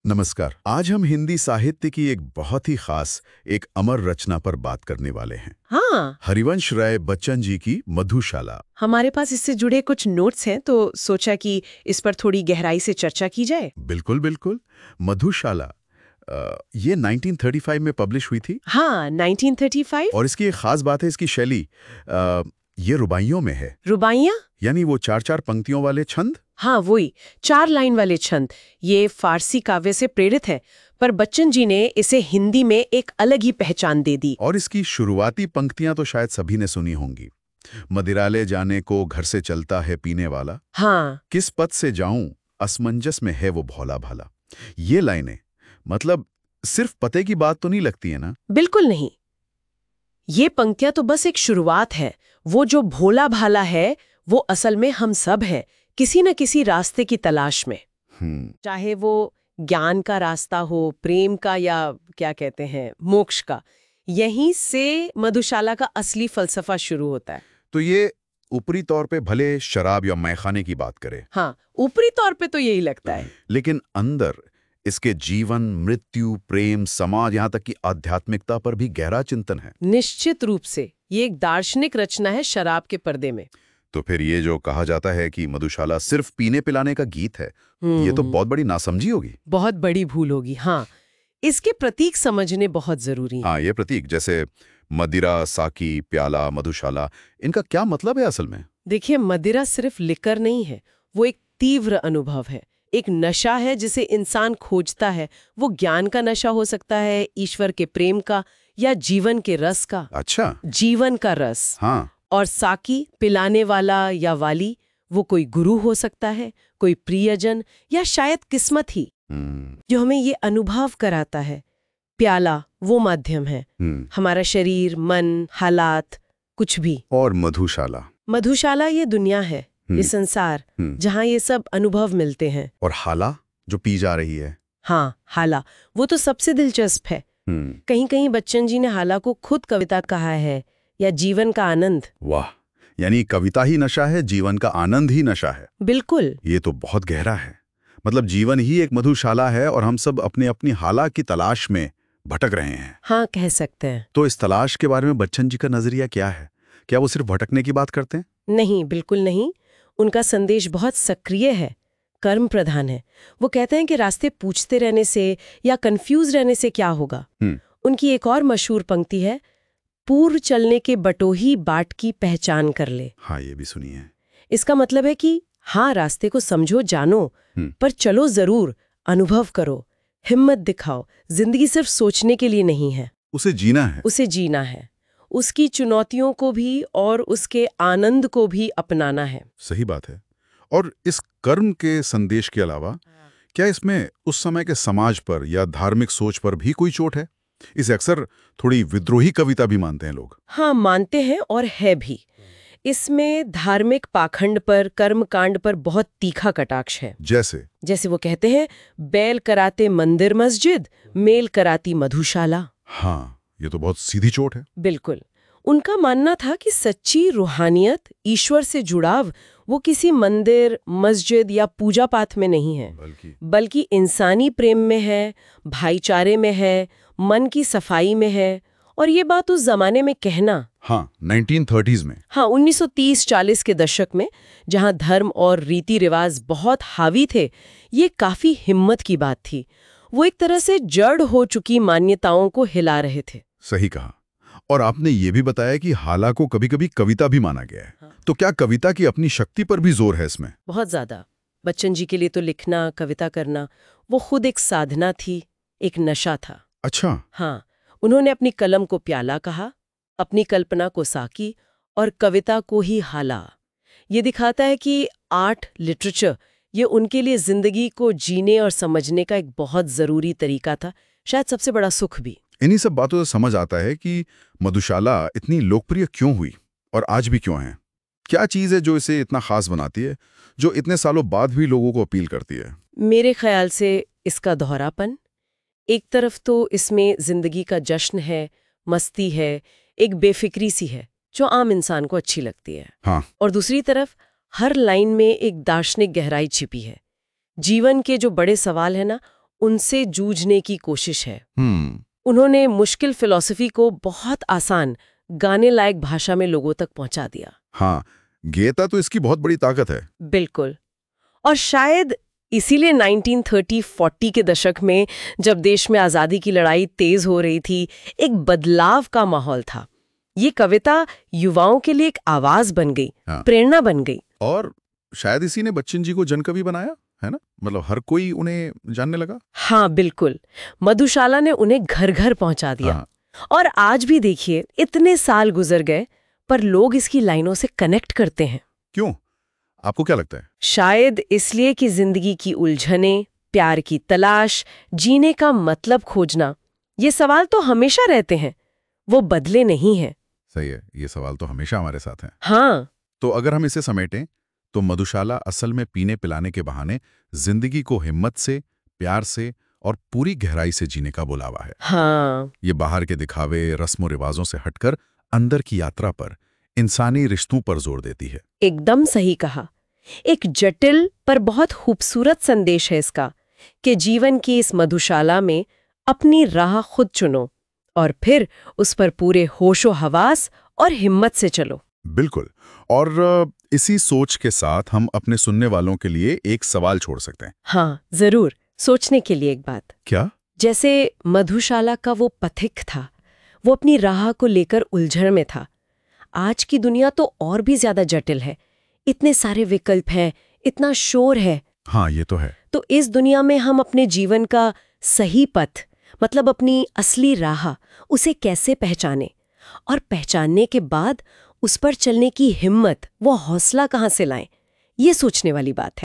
नमस्कार। आज हम हिंदी साहित्य की एक बहुत ही खास, एक अमर रचना पर बात करने वाले हैं। हाँ, हरिवंश राय बच्चन जी की मधुशाला। हमारे पास इससे जुड़े कुछ नोट्स हैं तो सोचा कि इस पर थोड़ी गहराई से चर्चा की जाए। बिल्कुल बिल्कुल। मधुशाला ये 1935 में पब्लिश हुई थी। हाँ, 1935। और इसकी एक खास बात है इसकी शैली। ये रुबाइयों में है, रुबाइयाँ? यानी वो चार चार पंक्तियों वाले छंद। हाँ, वही 4 लाइन वाले छंद। ये फारसी काव्य से प्रेरित है, पर बच्चन जी ने इसे हिंदी में एक अलग ही पहचान दे दी। और इसकी शुरुआती पंक्तियां तो शायद सभी ने सुनी होंगी। मदिराले जाने को घर से चलता है पीने वाला, हाँ, किस पथ से जाऊं असमंजस में है वो भोला भाला। ये लाइनें मतलब सिर्फ पते की बात तो नहीं लगती है ना। बिल्कुल नहीं। ये पंक्तियां तो बस एक शुरुआत है। वो जो भोला भाला है, वो असल में हम सब हैं, किसी न किसी रास्ते की तलाश में। चाहे वो ज्ञान का रास्ता हो, प्रेम का, या क्या कहते हैं, मोक्ष का। यहीं से मधुशाला का असली फलसफा शुरू होता है। तो ये ऊपरी तौर पे भले शराब या मैखाने की बात करे, हाँ, ऊपरी तौर पे तो यही लगता है। लेकिन अंदर इसके जीवन, मृत्यु, प्रेम, समाज, यहाँ तक कि आध्यात्मिकता पर भी गहरा चिंतन है। निश्चित रूप से ये एक दार्शनिक रचना है शराब के पर्दे में। तो फिर ये जो कहा जाता है कि मधुशाला सिर्फ पीने पिलाने का गीत है, ये तो बहुत बड़ी नासमझी होगी। बहुत बड़ी भूल होगी। हाँ, इसके प्रतीक समझने बहुत जरूरी हैं। हाँ, ये प्रतीक जैसे मदिरा, साकी, प्याला, मधुशाला, इनका क्या मतलब है असल में? देखिए, मदिरा सिर्फ लिकर नहीं है, वो एक तीव्र अनुभव है, एक नशा है जिसे इंसान खोजता है। वो ज्ञान का नशा हो सकता है, ईश्वर के प्रेम का, या जीवन के रस का। अच्छा। जीवन का रस। हाँ। और साकी, पिलाने वाला या वाली, वो कोई गुरु हो सकता है, कोई प्रियजन, या शायद किस्मत ही, जो हमें ये अनुभव कराता है। प्याला वो माध्यम है, हमारा शरीर, मन, हालात, कुछ भी। और मधुशाला? मधुशाला ये दुनिया है, ये संसार, जहाँ ये सब अनुभव मिलते हैं। और हाला जो पी जा रही है? हाँ, हाला वो तो सबसे दिलचस्प है। कहीं कहीं बच्चन जी ने हाला को खुद कविता कहा है, या जीवन का आनंद। वाह, यानी कविता ही नशा है, जीवन का आनंद ही नशा है। बिल्कुल। ये तो बहुत गहरा है। मतलब जीवन ही एक मधुशाला है और हम सब अपने अपनी हाला की तलाश में भटक रहे हैं। हाँ, कह सकते हैं। तो इस तलाश के बारे में बच्चन जी का नजरिया क्या है? क्या वो सिर्फ भटकने की बात करते हैं? नहीं, बिल्कुल नहीं। उनका संदेश बहुत सक्रिय है, कर्म प्रधान है। वो कहते हैं कि रास्ते पूछते रहने से या कंफ्यूज रहने से क्या होगा। उनकी एक और मशहूर पंक्ति है, पूर्व चलने के बटोही बाट की पहचान कर ले। हाँ, ये भी सुनी है। इसका मतलब है कि हाँ, रास्ते को समझो, जानो, पर चलो जरूर, अनुभव करो, हिम्मत दिखाओ। जिंदगी सिर्फ सोचने के लिए नहीं है, उसे जीना है। उसे जीना है, उसकी चुनौतियों को भी और उसके आनंद को भी अपनाना है। सही बात है। और इस कर्म के संदेश के अलावा क्या इसमें उस समय के समाज पर या धार्मिक सोच पर भी कोई चोट है? इसे अक्सर थोड़ी विद्रोही कविता भी मानते हैं लोग। हाँ, मानते हैं, और है भी। इसमें धार्मिक पाखंड पर, कर्मकांड पर बहुत तीखा कटाक्ष है। जैसे वो कहते हैं, बैल कराते मंदिर मस्जिद, मेल कराती मधुशाला। हाँ, ये तो बहुत सीधी चोट है। बिल्कुल। उनका मानना था कि सच्ची रूहानियत, ईश्वर से जुड़ाव, वो किसी मंदिर, मस्जिद या पूजा पाठ में नहीं है, बल्कि इंसानी प्रेम में है, भाईचारे में है, मन की सफाई में है। और ये बात उस जमाने में कहना, हाँ, 1930s में, हाँ, 1930-40 के दशक में, जहाँ धर्म और रीति रिवाज बहुत हावी थे, ये काफी हिम्मत की बात थी। वो एक तरह से जड़ हो चुकी मान्यताओं को हिला रहे थे। सही कहा। और आपने ये भी बताया कि हाला को कभी-कभी कविता भी माना गया है। हाँ। तो क्या कविता की अपनी शक्ति पर भी जोर है इसमें? बहुत ज्यादा। बच्चन जी के लिए तो लिखना, कविता करना, वो खुद एक साधना थी, एक नशा था। अच्छा। हाँ, उन्होंने अपनी कलम को प्याला कहा, अपनी कल्पना को साकी, और कविता को ही हाला। ये दिखाता है कि आर्ट, लिटरेचर, ये उनके लिए जिंदगी को जीने और समझने का एक बहुत जरूरी तरीका था, शायद सबसे बड़ा सुख भी। इन्हीं सब बातों से समझ आता है कि मधुशाला इतनी लोकप्रिय क्यों हुई और आज भी क्यों है। क्या चीज़ है जो इसे इतना खास बनाती है, जो इतने सालों बाद भी लोगों को अपील करती है? मेरे ख्याल से इसका दोहरापन। एक तरफ तो इसमें जिंदगी का जश्न है, मस्ती है, एक बेफिक्री सी है जो आम इंसान को अच्छी लगती है। हाँ। और दूसरी तरफ हर लाइन में एक दार्शनिक गहराई छिपी है। जीवन के जो बड़े सवाल है ना, उनसे जूझने की कोशिश है। हम्म। उन्होंने मुश्किल फिलॉसफी को बहुत आसान, गाने लायक भाषा में लोगों तक पहुंचा दिया। हाँ, गीता तो इसकी बहुत बड़ी ताकत है। बिल्कुल। और शायद इसीलिए 1930-40 के दशक में, जब देश में आज़ादी की लड़ाई तेज हो रही थी, एक बदलाव का माहौल था। ये कविता युवाओं के लिए एक आवाज बन गई, हाँ। प्रेरणा बन गई। और शायद इसी ने बच्चन जी को जनकवि बनाया, है ना? मतलब हर कोई उन्हें जानने लगा। हाँ बिल्कुल, मधुशाला ने उन्हें घर घर पहुंचा दिया। हाँ। और आज भी देखिए, इतने साल गुजर गए पर लोग इसकी लाइनों से कनेक्ट करते हैं। क्यों? आपको क्या लगता है? शायद इसलिए कि जिंदगी की उलझनें, प्यार की तलाश, जीने का मतलब खोजना, ये सवाल तो हमेशा रहते हैं, वो बदले नहीं हैं। सही है, ये सवाल तो हमेशा हमारे साथ हैं। हाँ, तो अगर हम इसे समेटें तो मधुशाला असल में पीने पिलाने के बहाने जिंदगी को हिम्मत से, प्यार से और पूरी गहराई से जीने का बुलावा है। हाँ, ये बाहर के दिखावे, रस्मों रिवाजों से हटकर अंदर की यात्रा पर, इंसानी रिश्तों पर जोर देती है। एकदम सही कहा। एक जटिल पर बहुत खूबसूरत संदेश है इसका, कि जीवन की इस मधुशाला में अपनी राह खुद चुनो और फिर उस पर पूरे होशो हवास और हिम्मत से चलो। बिल्कुल। और इसी सोच के साथ हम अपने सुनने वालों के लिए एक सवाल छोड़ सकते हैं। हाँ, जरूर। सोचने के लिए एक बात, क्या? जैसे मधुशाला का वो पथिक था, वो अपनी राह को लेकर उलझन में था। आज की दुनिया तो और भी ज्यादा जटिल है, इतने सारे विकल्प हैं, इतना शोर है। हाँ, ये तो है। तो इस दुनिया में हम अपने जीवन का सही पथ, मतलब अपनी असली राह, उसे कैसे पहचाने, और पहचानने के बाद उस पर चलने की हिम्मत, वो हौसला कहाँ से लाएं, ये सोचने वाली बात है।